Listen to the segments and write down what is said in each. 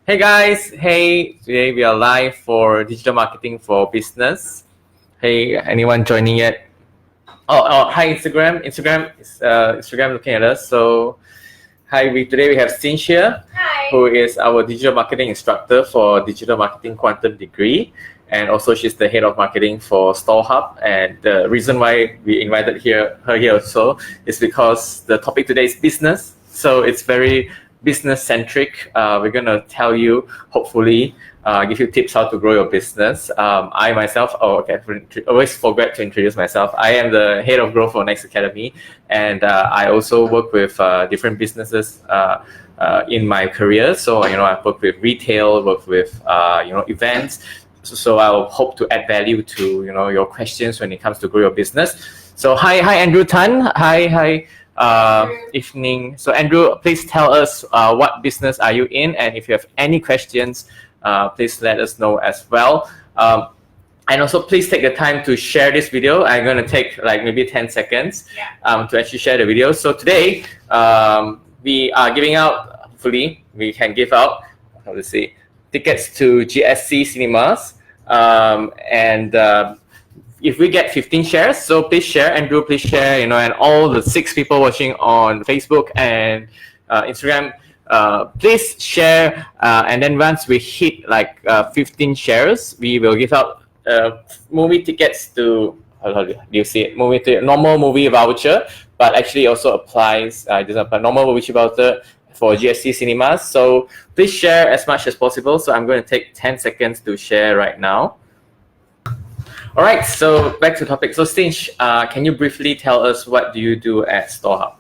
Hey guys, hey, today we are live for digital marketing for business. Hey, anyone joining yet? Hi Instagram. Instagram looking at us. So, hi, today we have Xinch here. Hi. Who is our digital marketing instructor for digital marketing quantum degree. And also she's the head of marketing for StoreHub. And the reason why we invited her here also is because the topic today is business. So it's very business centric. We're going to tell you, hopefully, give you tips how to grow your business. I myself, always forget to introduce myself. I am the head of growth for Next Academy, and I also work with different businesses in my career. So I've worked with retail, worked with events. So I'll hope to add value to your questions when it comes to grow your business. So hi Andrew Tan. Hi. Evening. So Andrew, please tell us what business are you in, and if you have any questions, please let us know as well. And also please take the time to share this video. I'm going to take like maybe 10 seconds to actually share the video. So today we are giving out, hopefully we can give out, tickets to GSC cinemas, and if we get 15 shares, so please share, Andrew, please share, and all the 6 people watching on Facebook and Instagram, please share, and then once we hit like 15 shares, we will give out movie tickets to, how do you see it? Normal movie voucher, but actually also applies, normal movie voucher for GSC cinemas. So please share as much as possible. So I'm going to take 10 seconds to share right now. All right, so back to the topic. So Xinch, can you briefly tell us what do you do at StoreHub?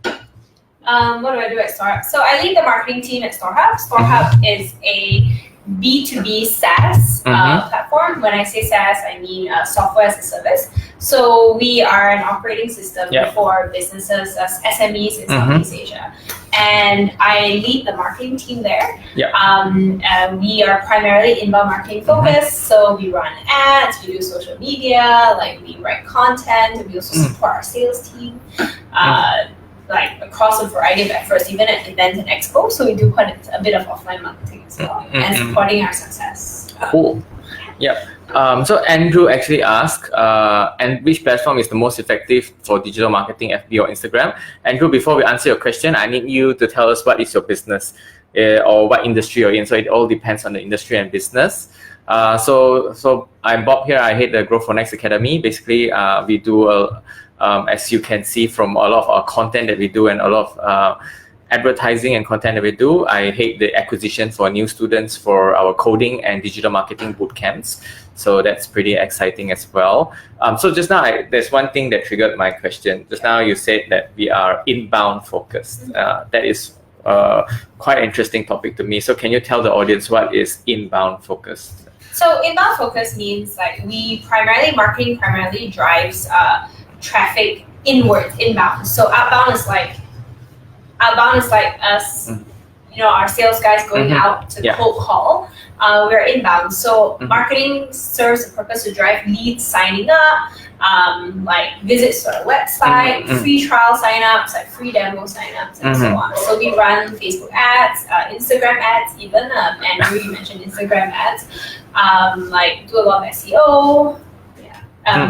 What do I do at StoreHub? So I lead the marketing team at StoreHub. StoreHub is a B2B SaaS platform. When I say SaaS, I mean software as a service. So we are an operating system for businesses, SMEs in Southeast Asia. And I lead the marketing team there. We are primarily inbound marketing focused. So we run ads, we do social media, like we write content, we also support our sales team. Like across a variety of efforts, even at events and expos. So we do quite a bit of offline marketing as well, and supporting our success. Cool. So Andrew actually asked, and which platform is the most effective for digital marketing, FB or Instagram? Andrew, before we answer your question, I need you to tell us what is your business or what industry you're in. So it all depends on the industry and business. So I'm Bob here. I head the Growth for Next Academy. Basically, we do as you can see from a lot of our content that we do and a lot of advertising and content that we do, I hate the acquisition for new students for our coding and digital marketing boot camps. So that's pretty exciting as well. So just now, there's one thing that triggered my question. Just now you said that we are inbound focused. That is quite an interesting topic to me. So can you tell the audience what is inbound focused? So inbound focus means like marketing primarily drives traffic inbound. So outbound is like us, our sales guys going out to cold call. We're inbound. So marketing serves the purpose to drive leads signing up, like visits to our website, free trial signups, like free demo signups, and so on. So we run Facebook ads, Instagram ads, even Andrew, you mentioned Instagram ads, like do a lot of SEO,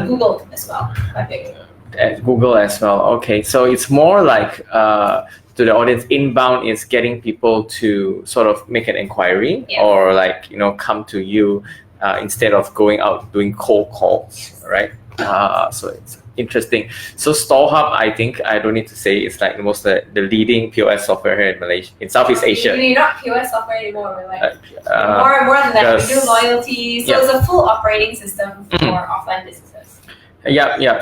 Google as well, quite big. At Google as well. Okay, so it's more like to the audience, inbound is getting people to sort of make an inquiry or like come to you instead of going out doing cold calls, right? So it's interesting. So StoreHub, I think I don't need to say, it's like the leading POS software here in Malaysia, in Southeast Asia. We're not POS software anymore. We're like more than that. We do loyalty. So it's a full operating system for offline businesses.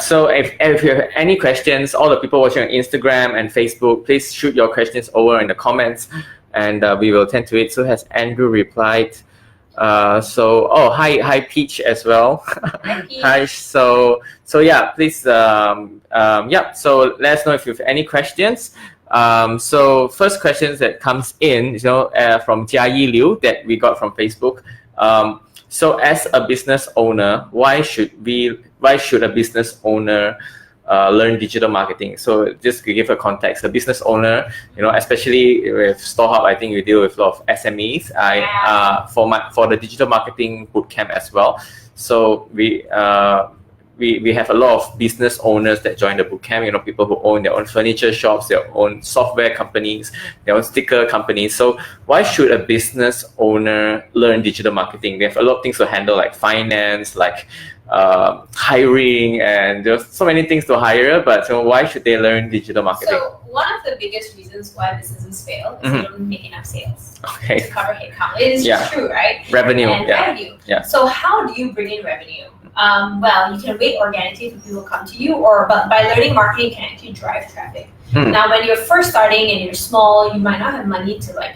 So if you have any questions, all the people watching on Instagram and Facebook, please shoot your questions over in the comments, and we will tend to it. So has Andrew replied? Hi Peach as well. Hi Peach. Hi. So please so let us know if you have any questions. So first questions that comes in, from Jiayi Liu that we got from Facebook. So as a business owner, why should a business owner learn digital marketing. So just to give a context, a business owner, especially with StoreHub, I think we deal with a lot of SMEs. For the digital marketing bootcamp as well. So we have a lot of business owners that join the bootcamp, people who own their own furniture shops, their own software companies, their own sticker companies. So why should a business owner learn digital marketing? They have a lot of things to handle, like finance, like hiring, and there's so many things to hire, but so why should they learn digital marketing? So one of the biggest reasons why businesses fail is they don't make enough sales to cover headcount. It is just true, right? Revenue. Revenue. Yeah. So how do you bring in revenue? Well, you can wait organically for people to come to you, but by learning marketing, you can actually drive traffic. Now, when you're first starting and you're small, you might not have money to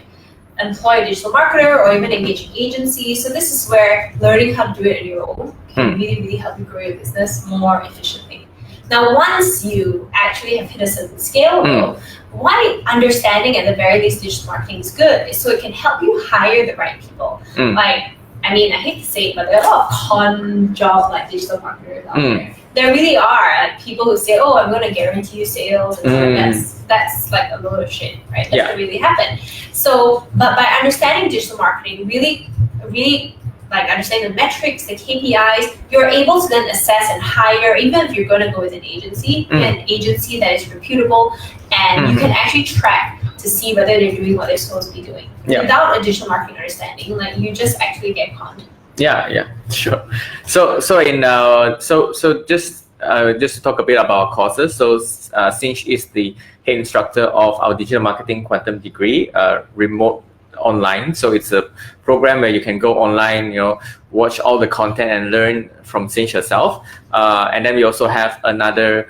employ a digital marketer or even engage an agency. So this is where learning how to do it on your own can really, really help you grow your business more efficiently. Now, once you actually have hit a certain scale, why understanding at the very least digital marketing is good is so it can help you hire the right people. I hate to say it, but there are a lot of con job digital marketers out there. There really are people who say, "Oh, I'm going to guarantee you sales," and that's a load of shit, right? That doesn't really happen. So, but by understanding digital marketing, really understanding the metrics, the KPIs, you're able to then assess and hire. Even if you're going to go with an agency that is reputable, and you can actually track to see whether they're doing what they're supposed to be doing. Without a digital marketing understanding, you just actually get conned. Yeah, sure. So just to talk a bit about our courses. So Xinch is the head instructor of our digital marketing quantum degree, remote online. So it's a program where you can go online, watch all the content and learn from Xinch herself. And then we also have another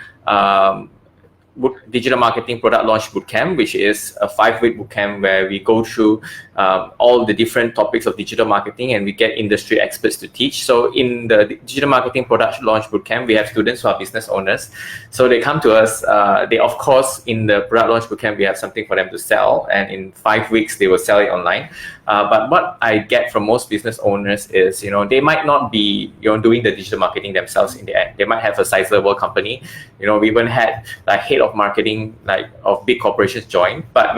digital marketing product launch bootcamp, which is a 5-week bootcamp where we go through all the different topics of digital marketing and we get industry experts to teach. So in the digital marketing product launch bootcamp, we have students who are business owners. So they come to us. They, of course, in the product launch bootcamp, we have something for them to sell, and in 5 weeks they will sell it online. But what I get from most business owners is, they might not be, doing the digital marketing themselves in the end. They might have a sizable company. We even had head of marketing of big corporations join. But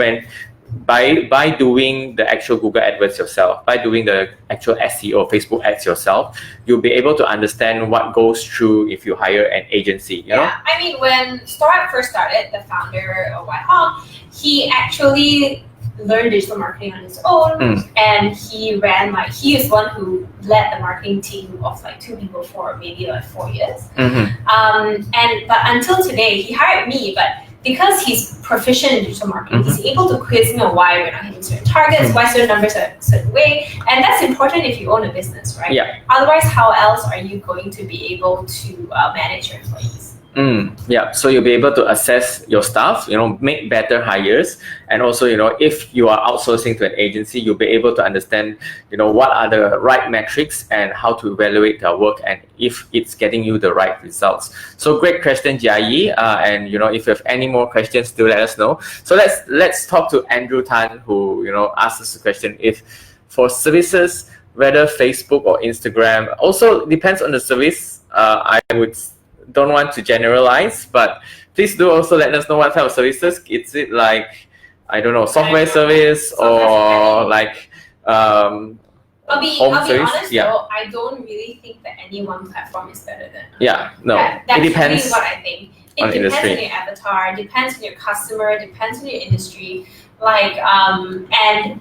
by doing the actual Google AdWords yourself, by doing the actual SEO, Facebook ads yourself, you'll be able to understand what goes through if you hire an agency. You know? When StoreHub first started, the founder of Wai Hong, he actually learned digital marketing on his own, and he ran he is one who led the marketing team of 2 people for maybe 4 years. But until today, he hired me, but because he's proficient in digital marketing, he's able to quiz me on why we're not hitting certain targets, why certain numbers are a certain way, and that's important if you own a business, right? Otherwise, how else are you going to be able to manage your employees? So you'll be able to assess your staff, make better hires, and also, if you are outsourcing to an agency, you'll be able to understand, what are the right metrics and how to evaluate their work and if it's getting you the right results. So great question, Jia. And if you have any more questions, do let us know. So let's talk to Andrew Tan, who asked us a question. If for services, whether Facebook or Instagram, also depends on the service. Don't want to generalize, but please do also let us know what type of services. Is it software service or I'll be service? Honest though, I don't really think that any one platform is better than another. It depends. Really what I think. It depends on your avatar, depends on your customer, depends on your industry. And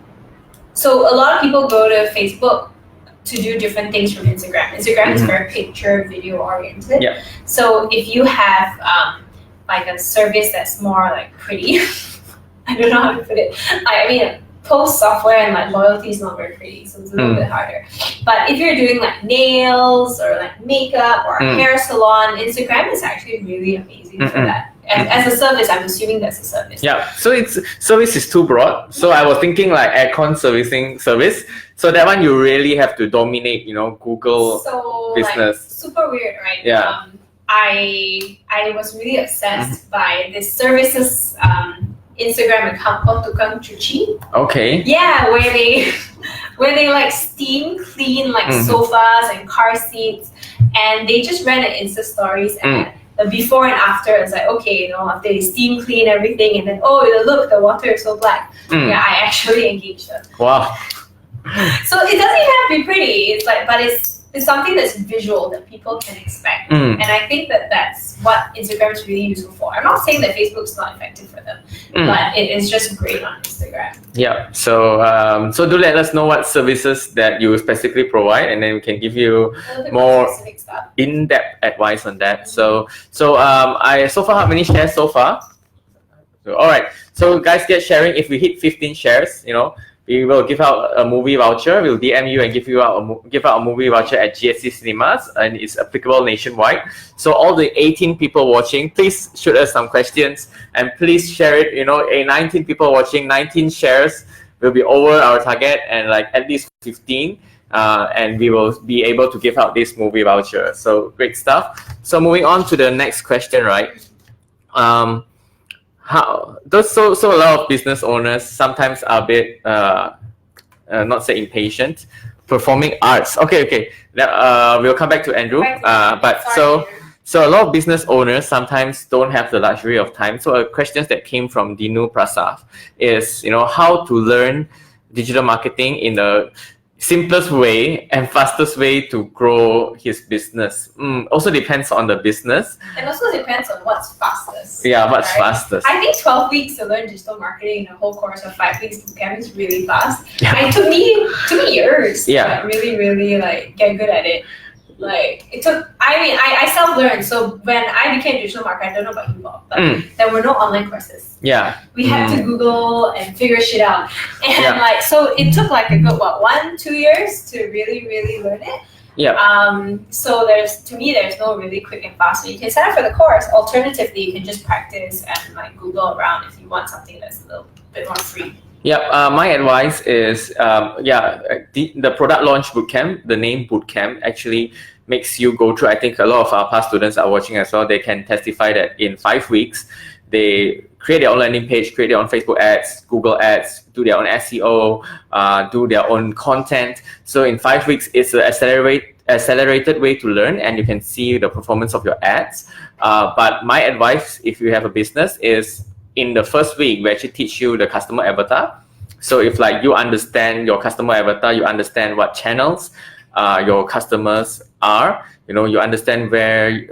so a lot of people go to Facebook to do different things from Instagram. Instagram is very picture, video oriented. So if you have a service that's more pretty, I don't know how to put it. Post software and loyalty is not very pretty, so it's a little bit harder. But if you're doing nails or makeup or a hair salon, Instagram is actually really amazing for that. As a service, I'm assuming that's a service. So service is too broad. So I was thinking aircon servicing service. So that one you really have to dominate, Google business. Super weird, right? I was really obsessed by this services Instagram account called Tukang Cuci. Okay. Yeah, where they steam clean sofas and car seats, and they just ran an Insta stories ad. the before and after. It's like, okay, after they steam clean everything, and then look, the water is so black. Yeah, I actually engaged them. Wow. So it doesn't even have to be pretty. It's like, but it's something that's visual that people can expect, and I think that's what Instagram is really useful for. I'm not saying that Facebook's not effective for them, but it is just great on Instagram. Yeah. So so do let us know what services that you specifically provide, and then we can give you more in-depth advice on that. So I so far, how many shares so far? So, all right. So guys, get sharing. If we hit 15 shares, we will give out a movie voucher. We'll DM you and give out a movie voucher at GSC Cinemas, and it's applicable nationwide. So all the 18 people watching, please shoot us some questions and please share it. 19 people watching, 19 shares will be over our target, and like at least 15, and we will be able to give out this movie voucher. So great stuff. So moving on to the next question, right? So a lot of business owners sometimes are a bit not say impatient, performing arts. Okay. We'll come back to Andrew. So a lot of business owners sometimes don't have the luxury of time. So a question that came from Dinu Prasad is, how to learn digital marketing in the simplest way and fastest way to grow his business. Also depends on the business. And also depends on what's fastest. Yeah, what's fastest. I think 12 weeks to learn digital marketing in a whole course of 5 weeks bootcamp is really fast. Yeah. It took me years to really get good at it. I self-learned. So when I became a digital marketer, I don't know about you, Bob, but there were no online courses. Yeah. We had to Google and figure shit out. And so it took a good, 1-2 years to really learn it. Yeah. So there's no really quick and fast way. You can sign up for the course. Alternatively, you can just practice and Google around if you want something that's a little bit more free. Yeah, my advice is, the product launch bootcamp, the name bootcamp actually makes you go through. I think a lot of our past students are watching as well. They can testify that in 5 weeks, they create their own landing page, create their own Facebook ads, Google ads, do their own SEO, do their own content. So in 5 weeks, it's an accelerated way to learn, and you can see the performance of your ads. But my advice, if you have a business, is in the first week, we actually teach you the customer avatar. So if you understand your customer avatar, you understand what channels your customers are, you understand where,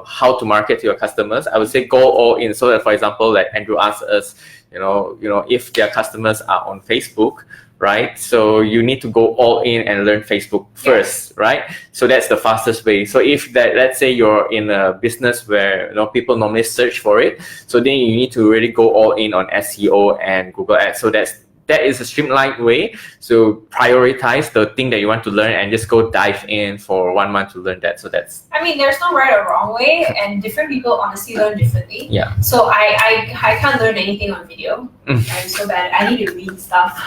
how to market to your customers, I would say go all in. So that, for example, like Andrew asked us, if their customers are on Facebook, right? So you need to go all in and learn Facebook first, right? So that's the fastest way. So if let's say you're in a business where people normally search for it, so then you need to really go all in on SEO and Google Ads. So that is a streamlined way. So prioritize the thing that you want to learn and just go dive in for 1 month to learn that. So that's. There's no right or wrong way, and different people honestly learn differently. Yeah. So I can't learn anything on video. I'm so bad. I need to read stuff.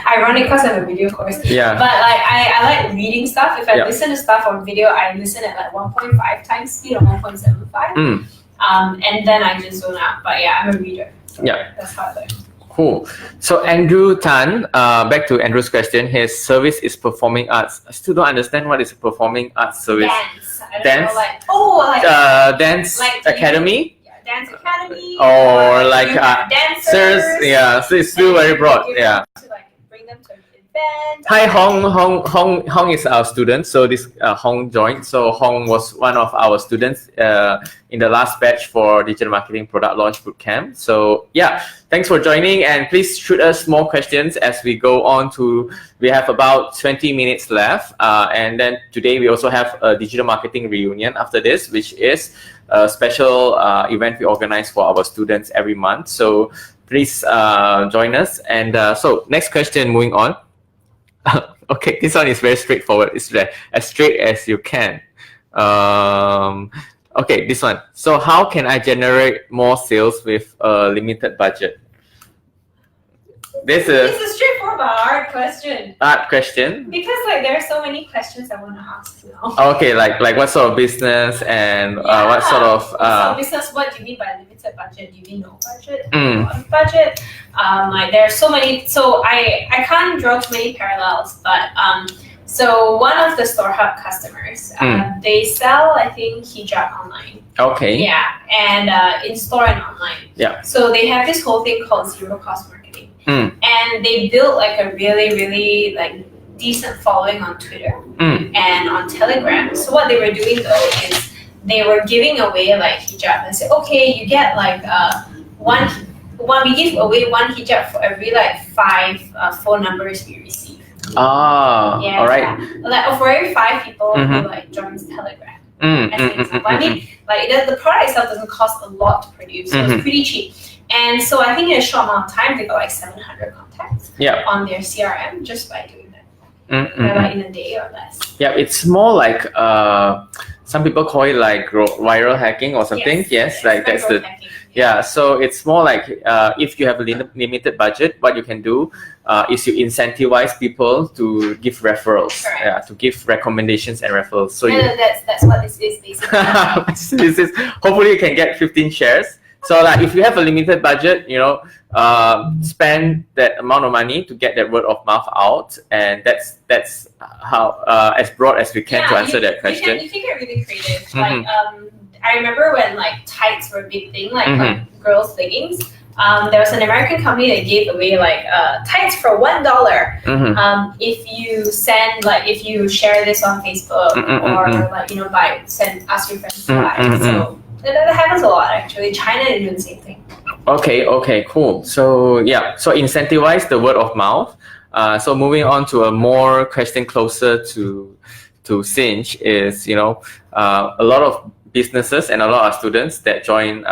Ironic because I have a video course. Yeah. But I like reading stuff. If I listen to stuff on video, I listen at 1.5 times speed or 1.75. And then I just zone out. But yeah, I'm a reader. So that's how I learn. Cool. So Andrew Tan, back to Andrew's question. His service is performing arts. I still don't understand what is a performing arts service. Dance. Dance academy. Dance academy. Or dancers. Yeah. So it's still very broad. Yeah. Bring them to an event. Hi Hong is our student. So this Hong joined. So Hong was one of our students in the last batch for Digital Marketing Product Launch Bootcamp. So yeah, thanks for joining, and please shoot us more questions as we go on to. We have about 20 minutes left, and then today we also have a digital marketing reunion after this, which is a special event we organize for our students every month. So please join us. And so next question, moving on. Okay, this one is very straightforward. It's as straight as you can. Okay, this one. So how can I generate more sales with a limited budget? This is a straightforward but hard question. Hard question? Because there are so many questions I want to ask now. Okay, like what sort of business and what sort of business? What do you mean by limited budget? Do you mean no budget? A lot of budget? There are so many. So I can't draw too many parallels, but so one of the StoreHub customers, they sell, I think, hijab online. Okay. Yeah, and in store and online. Yeah. So they have this whole thing called zero cost marketing, Mm. and they built like a really like decent following on Twitter and on Telegram. So what they were doing though is they were giving away like hijab and say, okay, you get like we give away one hijab for every like 5 phone numbers we receive. Ah, Yeah, all right. like for every 5 people who like joins Telegram. As an example. I mean, like the product itself doesn't cost a lot to produce, so it's pretty cheap. And so I think in a short amount of time they got like 700 contacts on their CRM just by doing that. Like in a day or less. Yeah, it's more like some people call it like viral hacking or something. Yes, like that's the hacking. Yeah, so it's more like if you have a limited budget, what you can do is you incentivize people to give referrals, to give recommendations and referrals. So that's what this is basically. This is hopefully you can get 15 shares. So like if you have a limited budget, spend that amount of money to get that word of mouth out, and that's how as broad as we can to answer that question. You can get really creative. Like I remember when like tights were a big thing, like girls' leggings. There was an American company that gave away like tights for $1 if you share this on Facebook or like ask your friends to buy. So that happens a lot actually. China is doing the same thing. Okay, cool. So so incentivize the word of mouth. So moving on to a more question closer to Xinch is a lot of businesses and a lot of students that join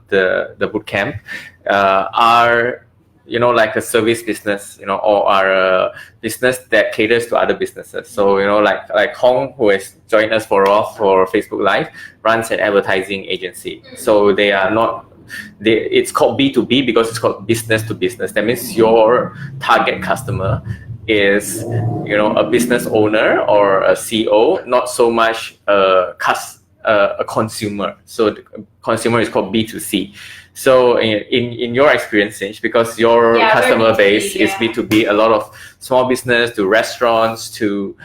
the bootcamp are like a service business, or are a business that caters to other businesses. So like Hong, who has joined us for Facebook Live, runs an advertising agency. So they are not. It's called B2B because it's called business to business. That means your target customer is a business owner or a CEO, not so much a consumer. So the consumer is called B2C. So in your experience, Xinch, because your customer base is B2B, a lot of small business to restaurants to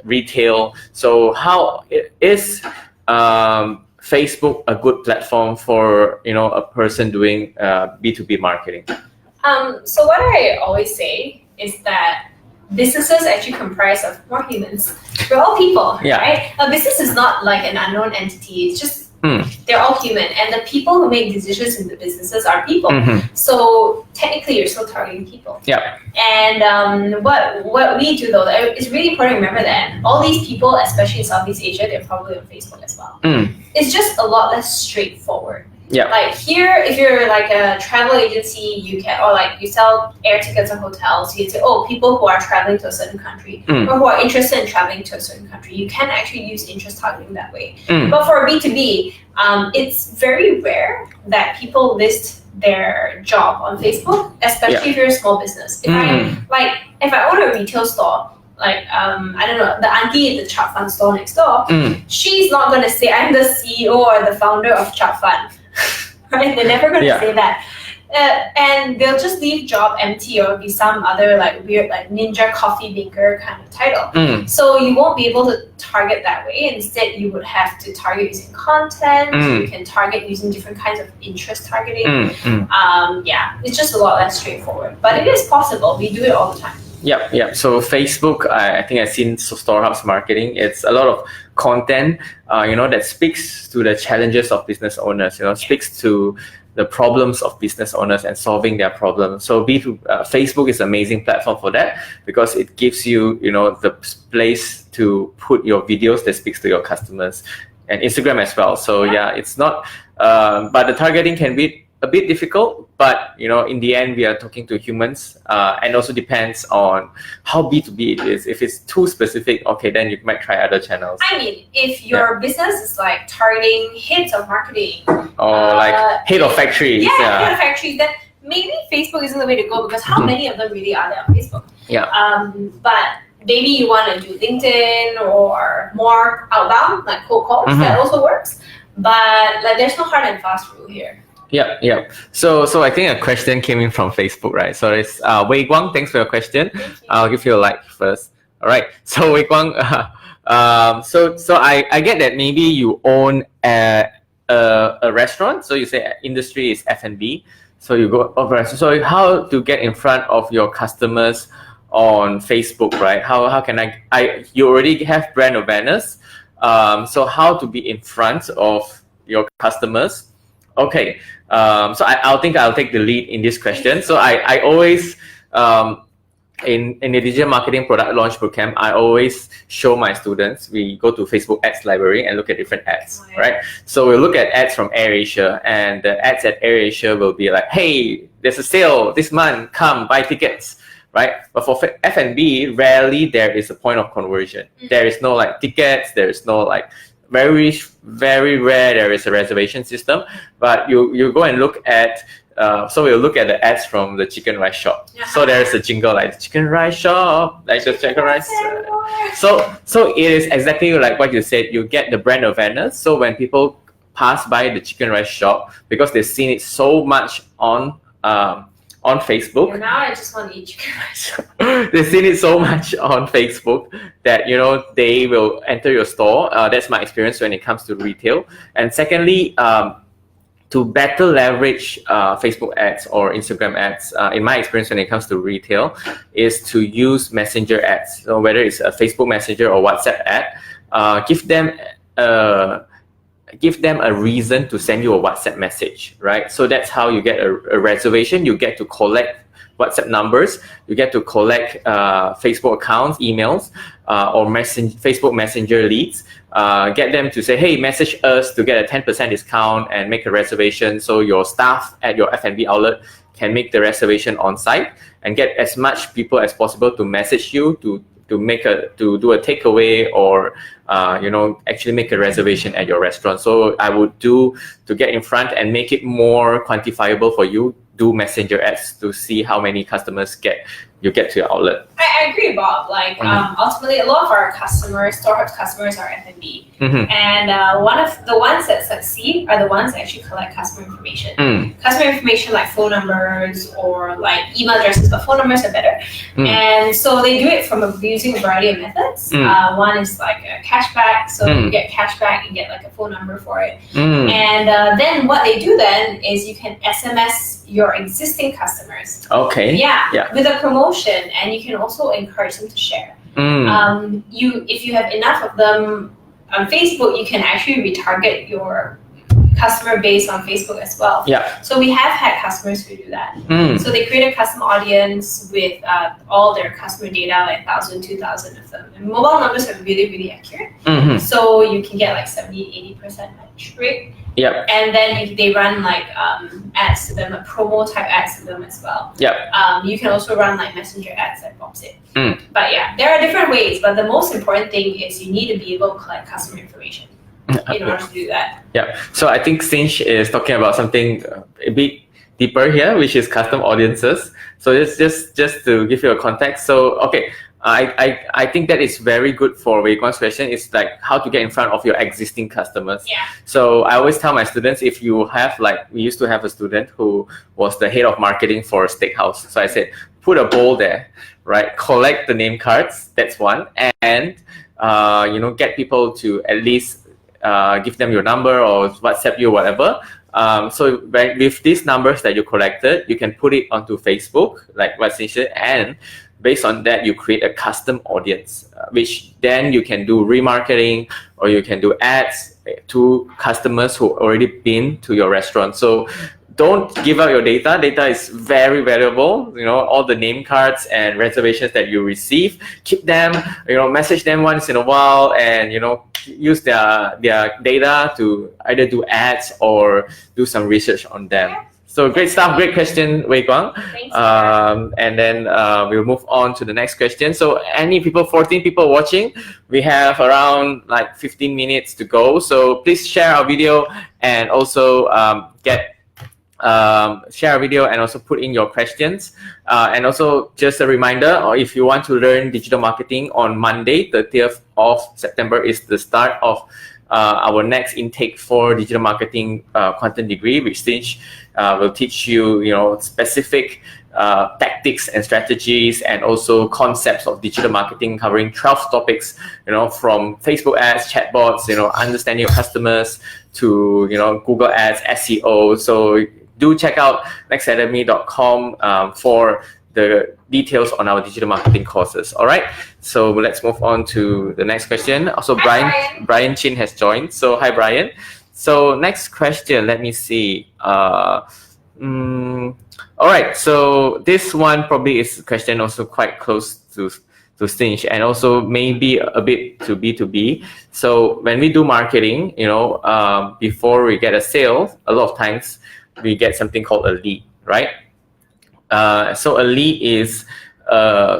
retail. So how is Facebook a good platform for a person doing B2B marketing? So what I always say is that businesses actually comprise of more humans. We're all people, right? A business is not like an unknown entity. It's just they're all human, and the people who make decisions in the businesses are people. So technically, you're still targeting people. Yeah. And what we do though, it's really important to remember that all these people, especially in Southeast Asia, they're probably on Facebook as well. It's just a lot less straightforward. Yeah. Like here, if you're like a travel agency, you can, or like you sell air tickets or hotels, you can say, oh, people who are traveling to a certain country or who are interested in traveling to a certain country, you can actually use interest targeting that way. But for B2B, it's very rare that people list their job on Facebook, especially if you're a small business. If I own a retail store, like I don't know, the auntie at the Chart Fund store next door, she's not going to say I'm the CEO or the founder of Chart Fund. Right? They're never going to say that. And they'll just leave job empty or be some other like weird like ninja coffee maker kind of title. So you won't be able to target that way. Instead, you would have to target using content. You can target using different kinds of interest targeting. It's just a lot less straightforward. But it is possible. We do it all the time. Yeah. So Facebook, I think I've seen StoreHubs marketing. It's a lot of content, that speaks to the challenges of business owners. Speaks to the problems of business owners and solving their problems. So Facebook is an amazing platform for that because it gives you, the place to put your videos that speaks to your customers, and Instagram as well. So it's not, but the targeting can be a bit difficult, but in the end we are talking to humans, and also depends on how B2B it is. If it's too specific, okay, then you might try other channels. I mean, if your business is like targeting heads of marketing or like head of factories, head of factories, then maybe Facebook isn't the way to go because how many of them really are there on Facebook? But maybe you want to do LinkedIn or more outbound, like cold calls. That also works. But like, there's no hard and fast rule here. Yeah. So I think a question came in from Facebook, right? So it's Wei Guang. Thanks for your question. I'll give you a like first. All right. So Wei Guang, so I get that maybe you own a restaurant, so you say industry is F&B, so you go over. So how to get in front of your customers on Facebook, right? How can you already have brand awareness, so how to be in front of your customers? Okay, so I'll take the lead in this question. So I always in the digital marketing product launch bootcamp, I always show my students, we go to Facebook ads library and look at different ads, right? So we'll look at ads from AirAsia, and the ads at AirAsia will be like, hey, there's a sale this month, come buy tickets, right? But for F&B, rarely there is a point of conversion. There is no like tickets, there is no like, very rare there is a reservation system. But you go and look at, so we'll look at the ads from the chicken rice shop. So there's a jingle like chicken rice shop, like the chicken rice. So it is exactly like what you said. You get the brand awareness. So when people pass by the chicken rice shop, because they've seen it so much on Facebook. And now I just want to eat chicken rice. They've seen it so much on Facebook that they will enter your store. That's my experience when it comes to retail. And secondly, to better leverage Facebook ads or Instagram ads, in my experience when it comes to retail, is to use messenger ads. So whether it's a Facebook Messenger or WhatsApp ad, give them a reason to send you a WhatsApp message, right? So that's how you get a reservation. You get to collect WhatsApp numbers, you get to collect Facebook accounts, emails, or Facebook Messenger leads. Get them to say, hey, message us to get a 10% discount and make a reservation, so your staff at your F&B outlet can make the reservation on site, and get as much people as possible to message you to do a takeaway, or actually make a reservation at your restaurant. So I would do, to get in front and make it more quantifiable for you, do messenger ads to see how many customers you get to your outlet. I agree, Bob. Like ultimately, a lot of our customers, StoreHubs customers, are F&B, and one of the ones that succeed are the ones that actually collect customer information. Customer information like phone numbers or like email addresses, but phone numbers are better. And so they do it from using a variety of methods. One is like a cashback, so you get cashback and get like a phone number for it. And then what they do then is you can SMS your existing customers. Okay. Yeah. With a promotion, and you can also encourage them to share. If you have enough of them on Facebook, you can actually retarget your customer base on Facebook as well. So we have had customers who do that. So they create a custom audience with all their customer data, like 1,000, 2,000 of them. And mobile numbers are really, really accurate. So you can get like 70-80% match rate. And then they run like ads to them, promo type ads to them as well. You can also run like messenger ads that pops it. But yeah, there are different ways, but the most important thing is you need to be able to collect customer information in order to do that. So I think Xinch is talking about something a bit deeper here, which is custom audiences. So it's just to give you a context. So okay, I think that is very good for Wei Guang's question. It's like how to get in front of your existing customers. So I always tell my students, if you have we used to have a student who was the head of marketing for a steakhouse. So I said, put a bowl there, right? Collect the name cards. That's one, and get people to at least give them your number or WhatsApp you, whatever. So with these numbers that you collected, you can put it onto Facebook, like what Xinch said, and based on that, you create a custom audience, which then you can do remarketing, or you can do ads to customers who already been to your restaurant. So don't give out your data. Data is very valuable. All the name cards and reservations that you receive, keep them. Message them once in a while, and use their data to either do ads or do some research on them. So great stuff, great question, Wei Guang. Thanks. And then we'll move on to the next question. So 14 people watching, we have around 15 minutes to go. So please share our video, and also share a video, and also put in your questions. And also just a reminder, or if you want to learn digital marketing, on Monday, 30th of September is the start of our next intake for digital marketing content degree, which Xinch will teach you, specific tactics and strategies, and also concepts of digital marketing, covering 12 topics, from Facebook ads, chatbots, understanding your customers, to Google Ads, SEO. So do check out nextacademy.com for the details on our digital marketing courses. All right, so let's move on to the next question. Also, Brian Chin has joined. So hi, Brian. So next question, let me see. All right, so this one probably is a question also quite close to Xinch, and also maybe a bit to B2B. So when we do marketing, before we get a sale, a lot of times we get something called a lead, right? So a lead is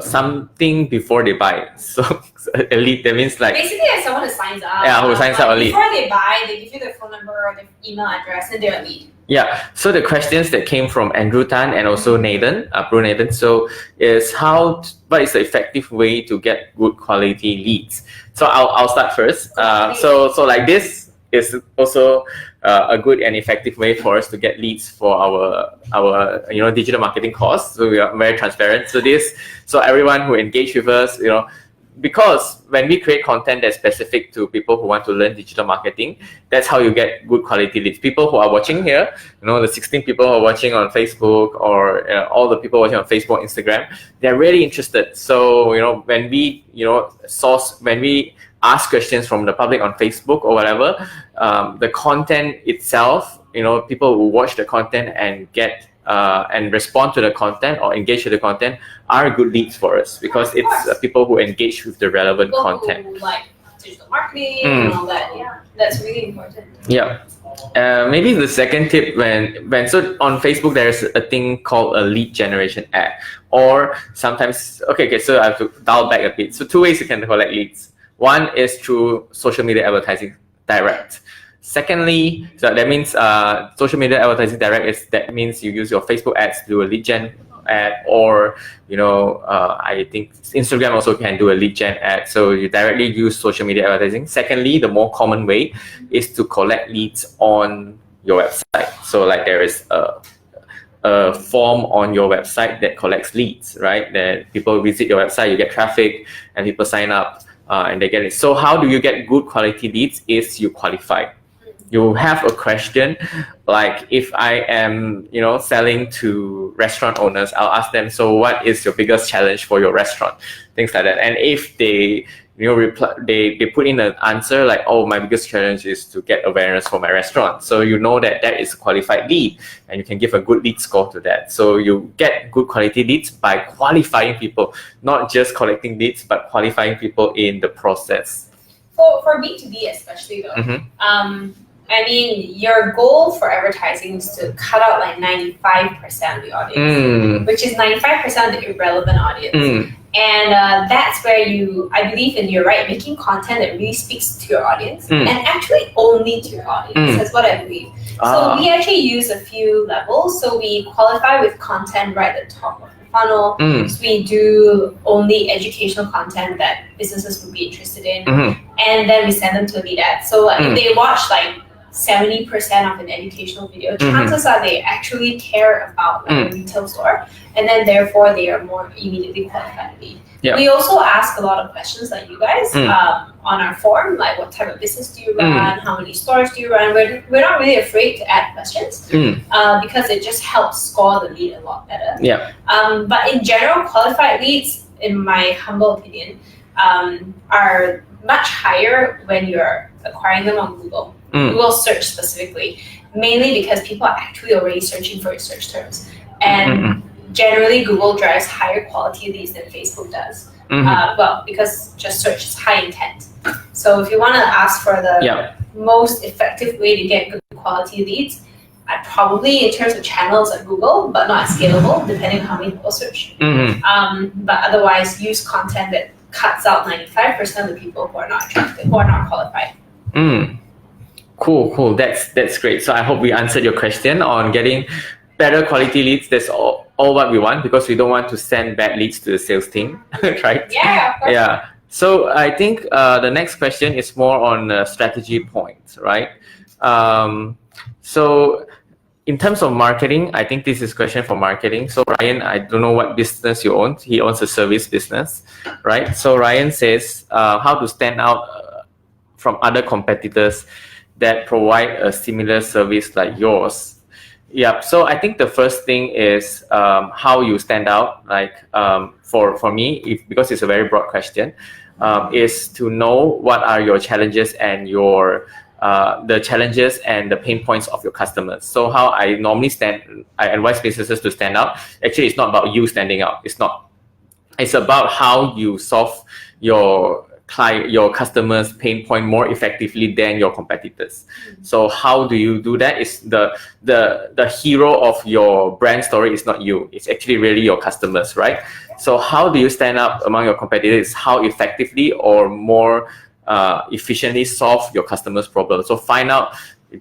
something before they buy. So a lead, that means like basically like someone who signs up. Yeah, who signs up a lead. Before they buy, they give you their phone number or their email address, and they're a lead. Yeah. So the questions that came from Andrew Tan and also Nathan, Bro Nathan. So is what is the effective way to get good quality leads? So I'll start first. So like this is also a good and effective way for us to get leads for our digital marketing course. So we are very transparent. So everyone who engage with us, because when we create content that's specific to people who want to learn digital marketing, that's how you get good quality leads. People who are watching here, the 16 people who are watching on Facebook, or all the people watching on Facebook, Instagram, they're really interested. So when we when we ask questions from the public on Facebook or whatever, the content itself, people who watch the content and get and respond to the content or engage with the content are good leads for us, because it's people who engage with the relevant content. Who like digital marketing and all that. Yeah, that's really important. Yeah. Maybe the second tip, so on Facebook there's a thing called a lead generation ad, or sometimes so I have to dial back a bit. So two ways you can collect leads. One is through social media advertising direct. Secondly, so that means social media advertising direct that means you use your Facebook ads to do a lead gen ad, or I think Instagram also can do a lead gen ad. So you directly use social media advertising. Secondly, the more common way is to collect leads on your website. So like there is a form on your website that collects leads, right? That people visit your website, you get traffic, and people sign up. And they get it. So how do you get good quality leads? Is you qualify. You have a question, like if I am, selling to restaurant owners, I'll ask them, so what is your biggest challenge for your restaurant? Things like that. And if they, reply, they put in an answer like, oh, my biggest challenge is to get awareness for my restaurant. So that is a qualified lead, and you can give a good lead score to that. So you get good quality leads by qualifying people, not just collecting leads, but qualifying people in the process. For B2B especially though, I mean, your goal for advertising is to cut out like 95% of the audience, which is 95% of the irrelevant audience. And that's where I believe in, you're right, making content that really speaks to your audience, and actually only to your audience. That's what I believe. So we actually use a few levels. So we qualify with content right at the top of the funnel. So we do only educational content that businesses would be interested in. And then we send them to a lead ad. So if they watch like 70% of an educational video, chances are they actually care about a retail store, and then therefore they are more immediately qualified lead. Yeah. We also ask a lot of questions like you guys on our form, like what type of business do you run, how many stores do you run. We're not really afraid to add questions because it just helps score the lead a lot better. Yeah. But in general, qualified leads, in my humble opinion, are much higher when you're acquiring them on Google. Google search specifically, mainly because people are actually already searching for your search terms. And generally Google drives higher quality leads than Facebook does. Well, because just search is high intent. So if you want to ask for the most effective way to get good quality leads, I'd probably, in terms of channels, at Google, but not scalable, depending on how many people search. But otherwise, use content that cuts out 95% of the people who are not attractive, who are not qualified. Cool. That's great. So I hope we answered your question on getting better quality leads. That's all what we want, because we don't want to send bad leads to the sales team, right? Yeah. Yeah. So I think the next question is more on strategy points, right? So in terms of marketing, I think this is a question for marketing. So Ryan, I don't know what business you own. He owns a service business, right? So Ryan says how to stand out from other competitors that provide a similar service like yours? Yeah, so I think the first thing is how you stand out. Like for me, because it's a very broad question, is to know what are your challenges and the challenges and the pain points of your customers. So how I normally I advise businesses to stand out. Actually, it's not about you standing out. It's not. It's about how you solve your customers' pain point more effectively than your competitors. So how do you do that? Is the hero of your brand story is not you. It's actually really your customers, right? So how do you stand out among your competitors? How effectively or more efficiently solve your customers' problems. So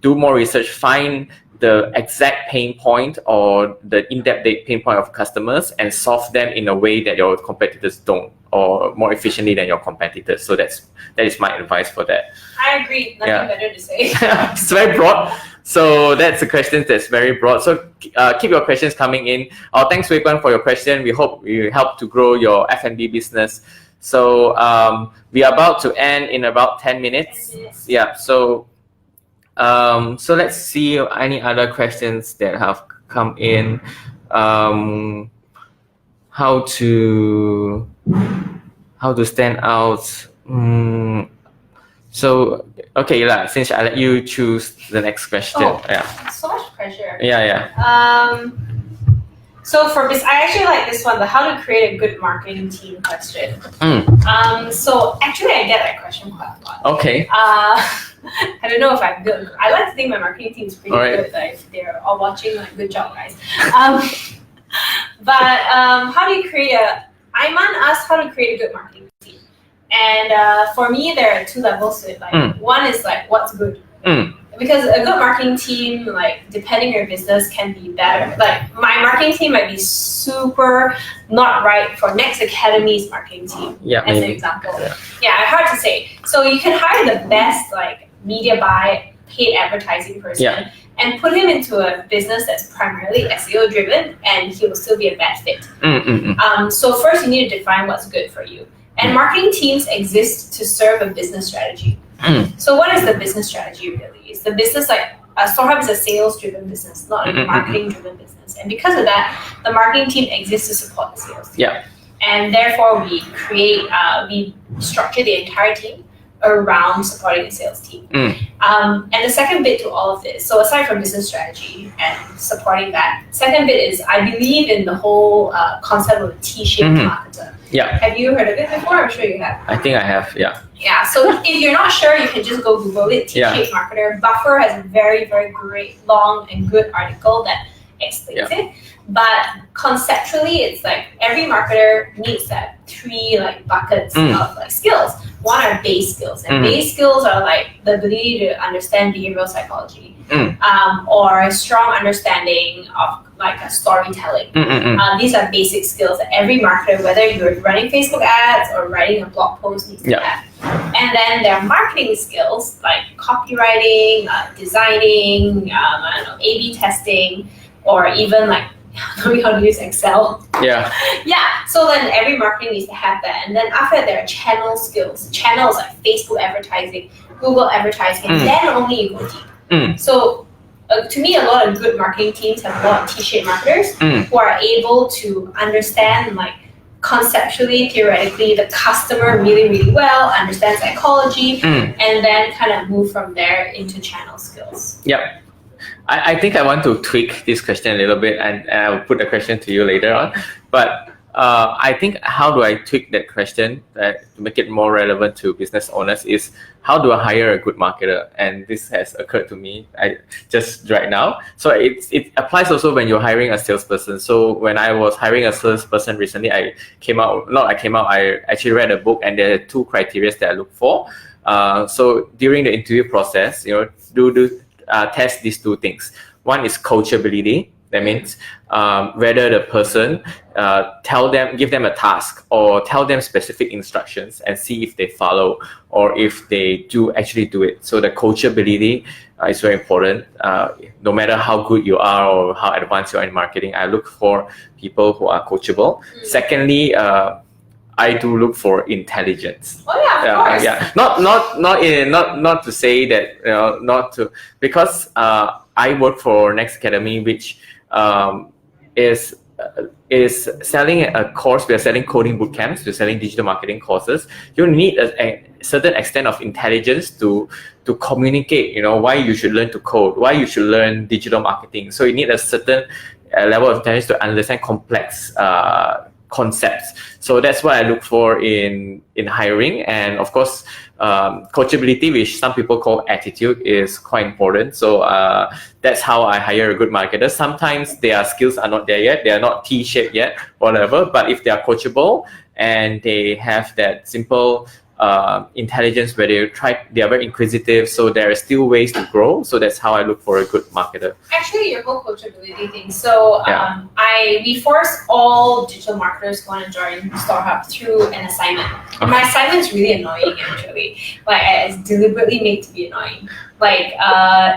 do more research, find the exact pain point or the in-depth pain point of customers and solve them in a way that your competitors don't, or more efficiently than your competitors. So that is my advice for that. I agree. Nothing better to say. It's very broad. So that's a question that's very broad. So keep your questions coming in. Thanks, Wei Guan, for your question. We hope we help to grow your F&B business. So we are about to end in about 10 minutes. Yeah. So let's see any other questions that have come in. How to stand out. So okay, Xinch, I'll let you choose the next question. So much pressure. Yeah. So for this, I actually like this one, the how to create a good marketing team question. So actually I get that question quite a lot. Okay. I don't know if I'm good. I like to think my marketing team is pretty good. Like they're all watching, like good job, guys. But how do you create Iman asked how to create a good marketing team. And for me, there are two levels to it. Like one is like what's good. Because a good marketing team, like depending on your business, can be better. Like my marketing team might be super not right for Next Academy's marketing team, as an example. Yeah, hard to say. So you can hire the best like media buy, paid advertising person and put him into a business that's primarily SEO driven, and he will still be a bad fit. So first you need to define what's good for you. And marketing teams exist to serve a business strategy. So what is the business strategy really? Is the business like StoreHub is a sales-driven business, not a marketing-driven business. And because of that, the marketing team exists to support the sales team. And therefore we structure the entire team around supporting the sales team. And the second bit to all of this, so aside from business strategy and supporting that, second bit is I believe in the whole concept of a T-shaped marketer. Have you heard of it before? I'm sure you have. I think I have, Yeah, so if you're not sure, you can just go Google it, T-shaped marketer. Buffer has a very, very great, long and good article that explains it. But conceptually, it's like every marketer needs that three like buckets of like skills. One are base skills, and base skills are like the ability to understand behavioral psychology, or a strong understanding of like a storytelling. These are basic skills that every marketer, whether you're running Facebook ads or writing a blog post, needs to have. And then there are marketing skills like copywriting, designing, A/B testing, or even like knowing how to use Excel. So then every marketing needs to have that. And then after that, there are channel skills. Channels like Facebook advertising, Google advertising, and then only you go deep. So to me, a lot of good marketing teams have a lot of T-shaped marketers who are able to understand like conceptually, theoretically, the customer really, really well, understand psychology, and then kind of move from there into channel skills. I think I want to tweak this question a little bit, and I'll put the question to you later on. But I think how do I tweak that question to make it more relevant to business owners is how do I hire a good marketer? And this has occurred to me just right now. So it applies also when you're hiring a salesperson. So when I was hiring a salesperson recently, I actually read a book, and there are two criteria that I look for. So during the interview process, test these two things. One is coachability. That means whether the person give them a task or tell them specific instructions and see if they follow or if they do actually do it. So the coachability is very important. No matter how good you are or how advanced you are in marketing, I look for people who are coachable. Secondly, I do look for intelligence. Oh yeah, of course. Yeah. Not to say that not to, because I work for Next Academy, which is selling a course. We are selling coding bootcamps. We're selling digital marketing courses. You need a certain extent of intelligence to communicate. Why you should learn to code, why you should learn digital marketing. So you need a certain level of intelligence to understand complex concepts. So that's what I look for in hiring. And of course, coachability, which some people call attitude, is quite important. So that's how I hire a good marketer. Sometimes their skills are not there yet. They are not T-shaped yet, whatever. But if they are coachable and they have that simple intelligence where they are very inquisitive, so there are still ways to grow. So that's how I look for a good marketer. Actually, your whole coachability thing. So we force all digital marketers who want to join StoreHub through an assignment. Okay. My assignment is really annoying actually. Like it's deliberately made to be annoying. Like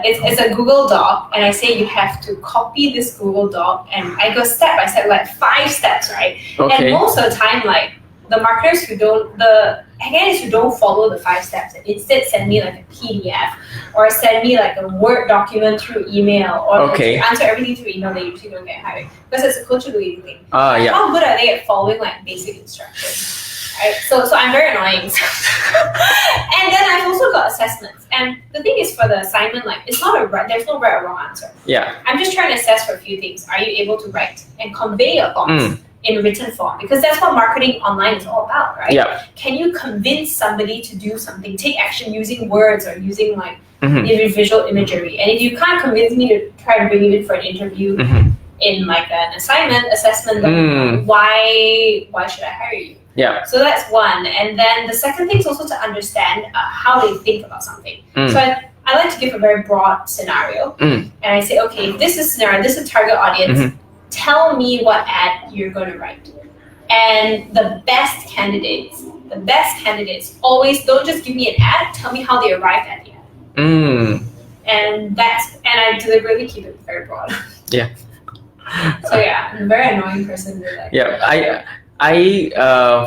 it's a Google Doc, and I say you have to copy this Google Doc, and I go step by step, like 5 steps, right? Okay. And most of the time, like the marketers who don't follow the 5 steps and instead send me like a PDF or send me like a Word document through email or answer everything through email, they usually don't get hired because it's a coachability thing. How good are they at following like basic instructions? Right? So I'm very annoying. And then I've also got assessments. And the thing is, for the assignment, like there's no right or wrong answer. Yeah. I'm just trying to assess for a few things. Are you able to write and convey your thoughts in written form? Because that's what marketing online is all about, right? Yeah. Can you convince somebody to do something, take action using words or using like visual imagery? And if you can't convince me to try to bring you in for an interview in like an assessment, like, why should I hire you? Yeah. So that's one. And then the second thing is also to understand how they think about something. So I like to give a very broad scenario. And I say, okay, this is scenario, this is target audience. Tell me what ad you're going to write. And the best candidates always don't just give me an ad, tell me how they arrived at the ad. And I deliberately keep it very broad. Yeah. So yeah, I'm a very annoying person to like. Yeah, I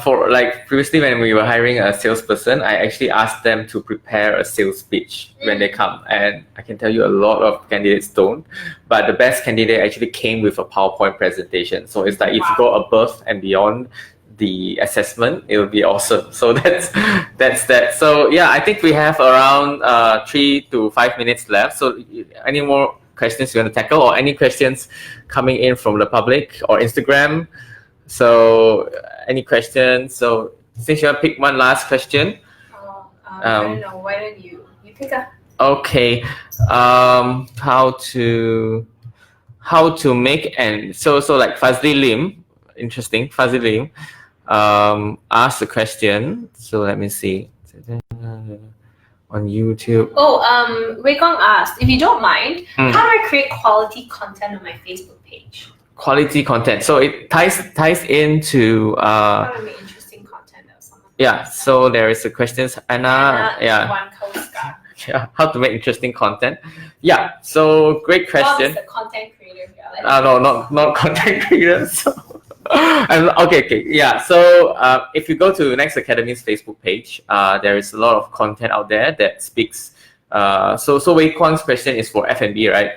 for like previously when we were hiring a salesperson, I actually asked them to prepare a sales pitch when they come, and I can tell you a lot of candidates don't, but the best candidate actually came with a PowerPoint presentation. So it's like if you go above and beyond the assessment, it will be awesome. So that's that. So yeah, I think we have around 3 to 5 minutes left. So any more questions you want to tackle, or any questions coming in from the public or Instagram? So any questions? So since you have picked one last question. I don't know. Why don't you pick up? Okay. How to make and so like Fazli Lim, interesting. Fazli Lim asked a question. So let me see. On YouTube. Wei Gong asked, if you don't mind, how do I create quality content on my Facebook page? Quality content. So it ties into how to make interesting content or something. Yeah. So there is a question, Anna. Yeah. Yeah. How to make interesting content? Yeah. So great question. The content creator here. No, not content creators. Okay. Yeah. So if you go to Next Academy's Facebook page, there is a lot of content out there that speaks. So Wei Kwang's question is for F&B, right?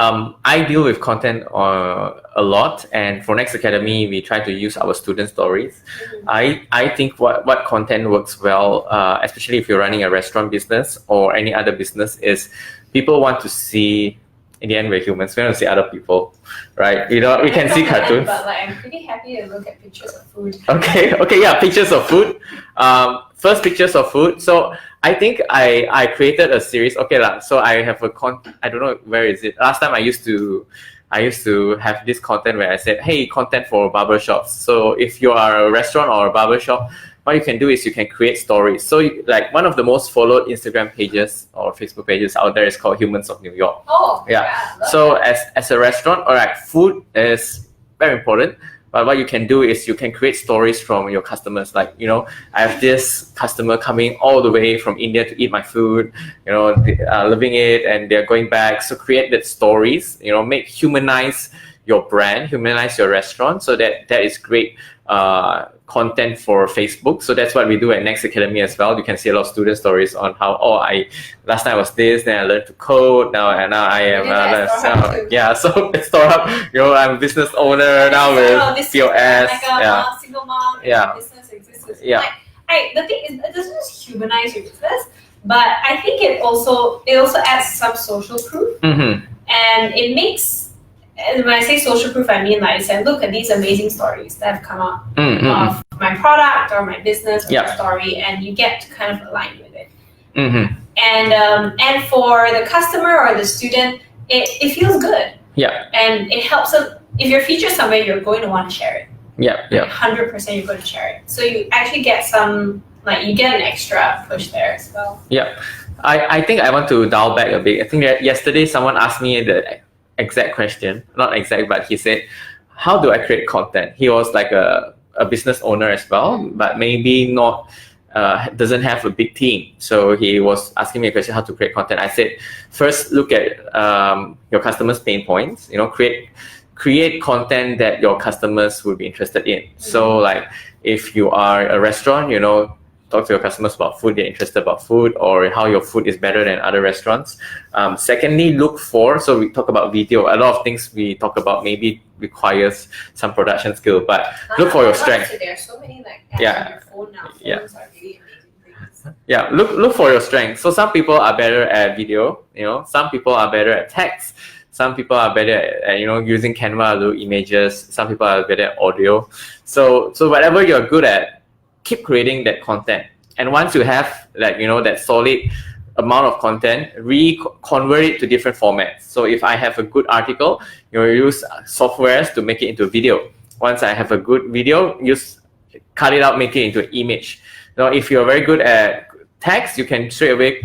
I deal with content a lot, and for Next Academy, we try to use our student stories. I think what content works well, especially if you're running a restaurant business or any other business, is people want to see. In the end, we're humans. We want to see other people, right? We can see cartoons. But like, I'm pretty happy to look at pictures of food. Okay, yeah, pictures of food. First, pictures of food. So I think I created a series. Okay, so I have I don't know where is it. Last time I used to have this content where I said, hey, content for barbershops. So if you are a restaurant or a barbershop, what you can do is you can create stories. So like one of the most followed Instagram pages or Facebook pages out there is called Humans of New York. Oh, yeah. So as a restaurant, all right, food is very important. But what you can do is you can create stories from your customers. Like, I have this customer coming all the way from India to eat my food, loving it, and they're going back. So create that stories, humanize your brand, humanize your restaurant. So that is great content for Facebook. So that's what we do at Next Academy as well. You can see a lot of student stories on how, last night I was this, then I learned to code, now I am so at StoreHub, I'm a business owner now with POS. Single mom, business exists. The thing is, it doesn't just humanize your business, but I think it also adds some social proof, and it makes. And when I say social proof, I mean, like I said, look at these amazing stories that have come out of my product or my business or my story, and you get to kind of align with it. And for the customer or the student, it feels good. And it helps them. If you're featured somewhere, you're going to want to share it. 100% you're going to share it. So you actually get some, you get an extra push there as well. I think I want to dial back a bit. I think that yesterday someone asked me the exact question, not exact, but he said, how do I create content? He was like a business owner as well, but maybe not, doesn't have a big team. So he was asking me a question, how to create content. I said, first look at your customers' pain points, create content that your customers will be interested in. So like if you are a restaurant, talk to your customers about food, they're interested about food, or how your food is better than other restaurants. Secondly, so we talk about video. A lot of things we talk about maybe requires some production skill, but look for your strength. There are so many apps on your phone now. Phones are really amazing things. Look for your strength. So some people are better at video, some people are better at text, some people are better at using Canva to do images, some people are better at audio. So whatever you're good at, keep creating that content, and once you have that solid amount of content, convert it to different formats. So if I have a good article, use softwares to make it into a video. Once I have a good video, cut it out, make it into an image. Now if you're very good at text, you can straight away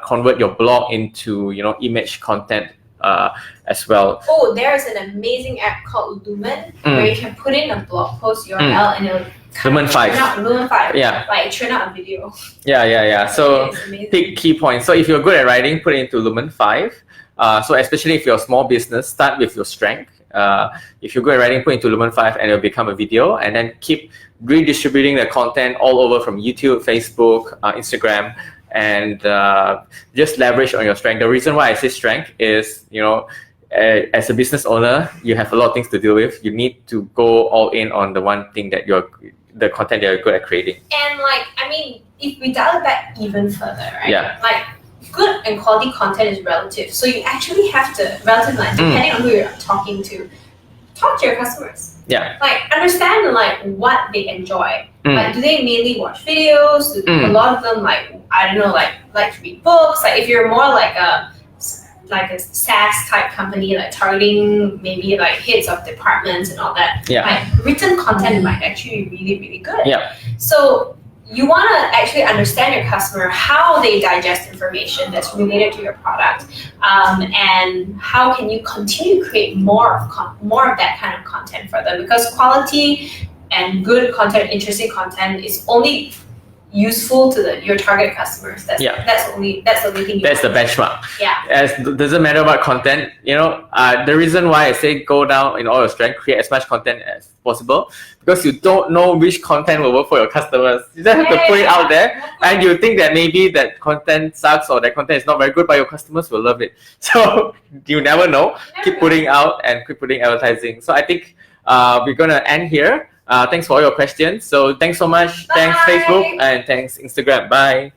convert your blog into image content as well. There's an amazing app called Lumen where you can put in a blog post URL and it'll Lumen 5. Turn out a video. So pick key points. So if you're good at writing, put it into Lumen 5. So especially if you're a small business, start with your strength. If you're good at writing, put it into Lumen 5 and it'll become a video, and then keep redistributing the content all over from YouTube, Facebook, Instagram, and just leverage on your strength. The reason why I say strength is, as a business owner, you have a lot of things to deal with. You need to go all in on the one thing that the content that you're good at creating. And if we dial it back even further, right? Good and quality content is relative. So you actually have to, depending on who you're talking to, talk to your customers. Understand what they enjoy. Do they mainly watch videos? A lot of them like to read books. If you're more like a SaaS type company, targeting maybe heads of departments and all that, written content might actually be really, really good. So you want to actually understand your customer, how they digest information that's related to your product, and how can you continue to create more of that kind of content for them, because quality and good content, interesting content is only useful to your target customers. That's the only thing. That's the benchmark. It doesn't matter about content. The reason why I say go down in all your strength, create as much content as possible, because you don't know which content will work for your customers. You just have to put it out there, and you think that maybe that content sucks or that content is not very good, but your customers will love it. So you never know. Keep putting out and keep putting advertising. So I think we're gonna end here. Thanks for all your questions. So thanks so much. Bye. Thanks Facebook, and thanks Instagram. Bye.